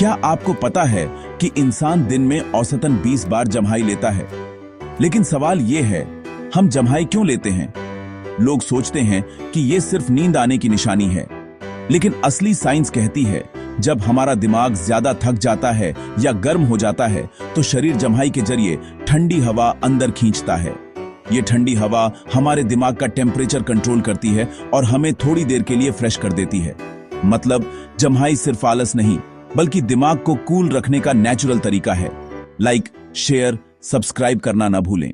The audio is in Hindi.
क्या आपको पता है कि इंसान दिन में औसतन 20 बार जम्हाई लेता है? लेकिन सवाल ये है, हम जम्हाई क्यों लेते हैं? लोग सोचते हैं कि ये सिर्फ नींद आने की निशानी है, लेकिन असली साइंस कहती है जब हमारा दिमाग ज्यादा थक जाता है या गर्म हो जाता है तो शरीर जम्हाई के जरिए ठंडी हवा अंदर खींचता है। ये ठंडी हवा हमारे दिमाग का टेम्परेचर कंट्रोल करती है और हमें थोड़ी देर के लिए फ्रेश कर देती है। मतलब जम्हाई सिर्फ आलस नहीं, बल्कि दिमाग को कूल रखने का नेचुरल तरीका है। लाइक, शेयर, सब्सक्राइब करना ना भूलें।